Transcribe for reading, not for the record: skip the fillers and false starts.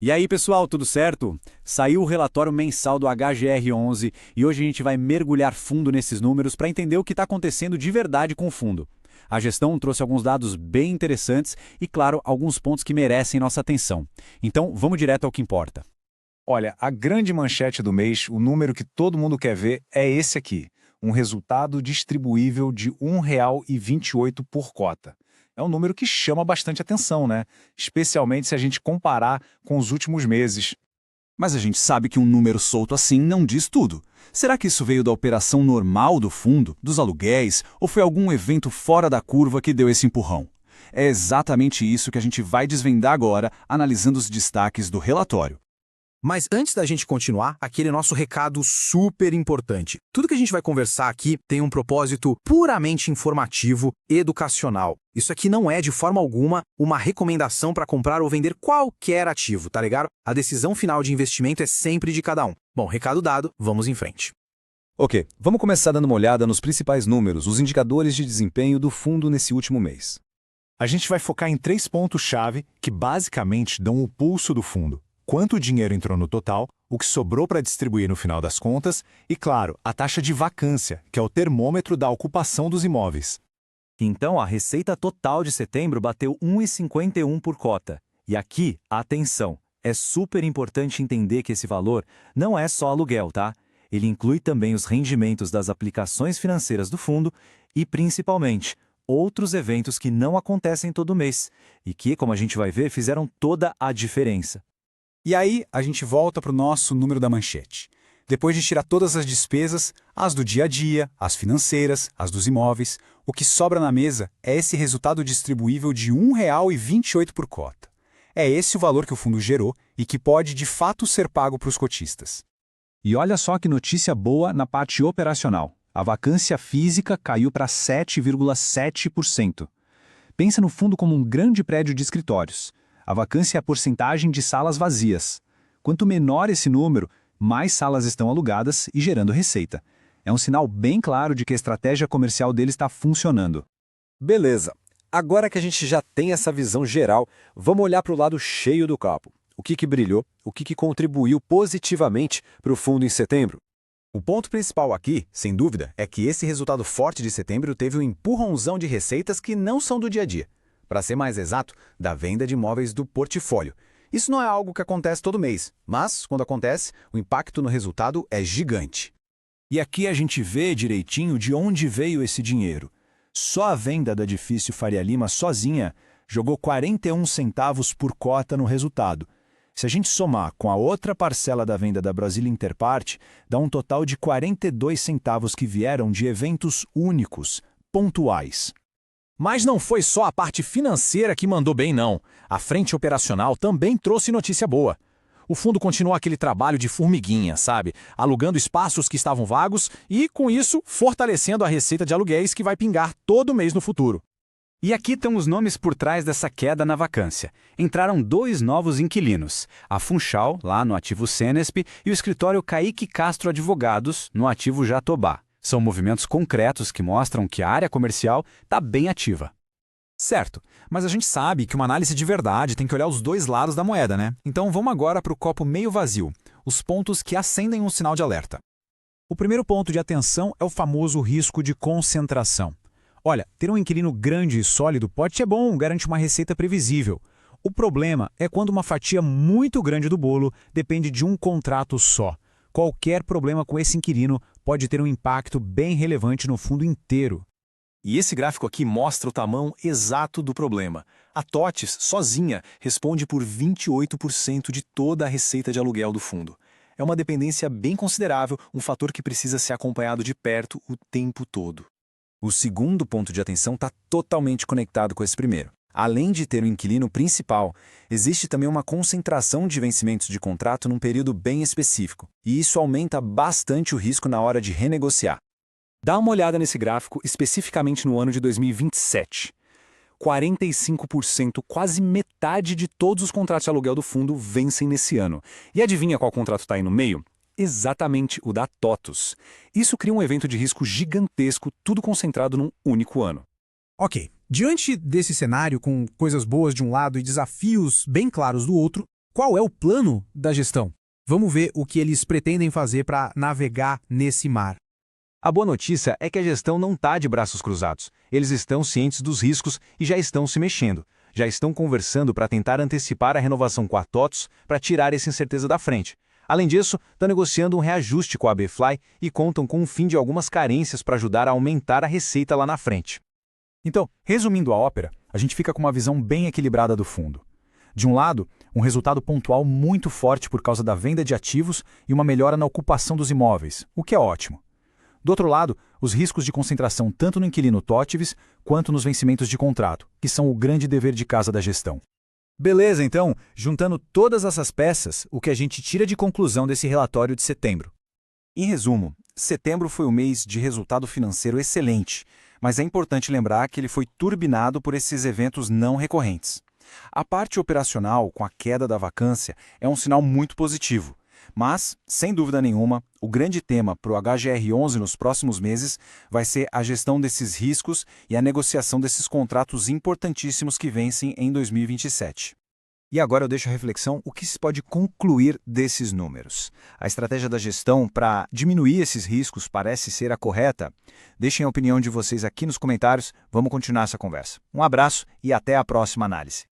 E aí, pessoal, tudo certo? Saiu o relatório mensal do HGR11 e hoje a gente vai mergulhar fundo nesses números para entender o que está acontecendo de verdade com o fundo. A gestão trouxe alguns dados bem interessantes e, claro, alguns pontos que merecem nossa atenção. Então, vamos direto ao que importa. Olha, a grande manchete do mês, o número que todo mundo quer ver, é esse aqui. Um resultado distribuível de R$ 1,28 por cota. É um número que chama bastante atenção, né? Especialmente se a gente comparar com os últimos meses. Mas a gente sabe que um número solto assim não diz tudo. Será que isso veio da operação normal do fundo, dos aluguéis, ou foi algum evento fora da curva que deu esse empurrão? É exatamente isso que a gente vai desvendar agora, analisando os destaques do relatório. Mas antes da gente continuar, aquele nosso recado super importante. Tudo que a gente vai conversar aqui tem um propósito puramente informativo, educacional. Isso aqui não é, de forma alguma, uma recomendação para comprar ou vender qualquer ativo, tá ligado? A decisão final de investimento é sempre de cada um. Bom, recado dado, vamos em frente. Ok, vamos começar dando uma olhada nos principais números, os indicadores de desempenho do fundo nesse último mês. A gente vai focar em 3 pontos-chave que basicamente dão o pulso do fundo. Quanto dinheiro entrou no total, o que sobrou para distribuir no final das contas e, claro, a taxa de vacância, que é o termômetro da ocupação dos imóveis. Então, a receita total de setembro bateu 1,51 por cota. E aqui, atenção, é super importante entender que esse valor não é só aluguel, tá? Ele inclui também os rendimentos das aplicações financeiras do fundo e, principalmente, outros eventos que não acontecem todo mês e que, como a gente vai ver, fizeram toda a diferença. E aí, a gente volta para o nosso número da manchete. Depois de tirar todas as despesas, as do dia a dia, as financeiras, as dos imóveis, o que sobra na mesa é esse resultado distribuível de R$ 1,28 por cota. É esse o valor que o fundo gerou e que pode, de fato, ser pago para os cotistas. E olha só que notícia boa na parte operacional. A vacância física caiu para 7,7%. Pensa no fundo como um grande prédio de escritórios. A vacância é a porcentagem de salas vazias. Quanto menor esse número, mais salas estão alugadas e gerando receita. É um sinal bem claro de que a estratégia comercial dele está funcionando. Beleza, agora que a gente já tem essa visão geral, vamos olhar para o lado cheio do copo. O que brilhou, o que contribuiu positivamente para o fundo em setembro? O ponto principal aqui, sem dúvida, é que esse resultado forte de setembro teve um empurrãozão de receitas que não são do dia a dia. Para ser mais exato, da venda de imóveis do portfólio. Isso não é algo que acontece todo mês, mas, quando acontece, o impacto no resultado é gigante. E aqui a gente vê direitinho de onde veio esse dinheiro. Só a venda do edifício Faria Lima sozinha jogou 41 centavos por cota no resultado. Se a gente somar com a outra parcela da venda da Brasília Interparte, dá um total de 42 centavos que vieram de eventos únicos, pontuais. Mas não foi só a parte financeira que mandou bem, não. A frente operacional também trouxe notícia boa. O fundo continuou aquele trabalho de formiguinha, sabe? Alugando espaços que estavam vagos e, com isso, fortalecendo a receita de aluguéis que vai pingar todo mês no futuro. E aqui estão os nomes por trás dessa queda na vacância. Entraram 2 novos inquilinos, a Funchal, lá no ativo Senesp, e o escritório Kaique Castro Advogados, no ativo Jatobá. São movimentos concretos que mostram que a área comercial está bem ativa. Certo, mas a gente sabe que uma análise de verdade tem que olhar os 2 lados da moeda, né? Então vamos agora para o copo meio vazio, os pontos que acendem um sinal de alerta. O primeiro ponto de atenção é o famoso risco de concentração. Olha, ter um inquilino grande e sólido pode ser bom, garante uma receita previsível. O problema é quando uma fatia muito grande do bolo depende de um contrato só. Qualquer problema com esse inquilino pode ter um impacto bem relevante no fundo inteiro. E esse gráfico aqui mostra o tamanho exato do problema. A TOTIS, sozinha, responde por 28% de toda a receita de aluguel do fundo. É uma dependência bem considerável, um fator que precisa ser acompanhado de perto o tempo todo. O segundo ponto de atenção está totalmente conectado com esse primeiro. Além de ter um inquilino principal, existe também uma concentração de vencimentos de contrato num período bem específico, e isso aumenta bastante o risco na hora de renegociar. Dá uma olhada nesse gráfico especificamente no ano de 2027. 45%, quase metade de todos os contratos de aluguel do fundo vencem nesse ano. E adivinha qual contrato está aí no meio? Exatamente o da TOTUS. Isso cria um evento de risco gigantesco, tudo concentrado num único ano. Ok, diante desse cenário com coisas boas de um lado e desafios bem claros do outro, qual é o plano da gestão? Vamos ver o que eles pretendem fazer para navegar nesse mar. A boa notícia é que a gestão não está de braços cruzados. Eles estão cientes dos riscos e já estão se mexendo. Já estão conversando para tentar antecipar a renovação com a TOTVS para tirar essa incerteza da frente. Além disso, estão negociando um reajuste com a ABFly e contam com o fim de algumas carências para ajudar a aumentar a receita lá na frente. Então, resumindo a ópera, a gente fica com uma visão bem equilibrada do fundo. De um lado, um resultado pontual muito forte por causa da venda de ativos e uma melhora na ocupação dos imóveis, o que é ótimo. Do outro lado, os riscos de concentração tanto no inquilino TOTVS quanto nos vencimentos de contrato, que são o grande dever de casa da gestão. Beleza, então, juntando todas essas peças, o que a gente tira de conclusão desse relatório de setembro? Em resumo, setembro foi um mês de resultado financeiro excelente, mas é importante lembrar que ele foi turbinado por esses eventos não recorrentes. A parte operacional, com a queda da vacância, é um sinal muito positivo. Mas, sem dúvida nenhuma, o grande tema para o HGR11 nos próximos meses vai ser a gestão desses riscos e a negociação desses contratos importantíssimos que vencem em 2027. E agora eu deixo a reflexão o que se pode concluir desses números. A estratégia da gestão para diminuir esses riscos parece ser a correta? Deixem a opinião de vocês aqui nos comentários, vamos continuar essa conversa. Um abraço e até a próxima análise.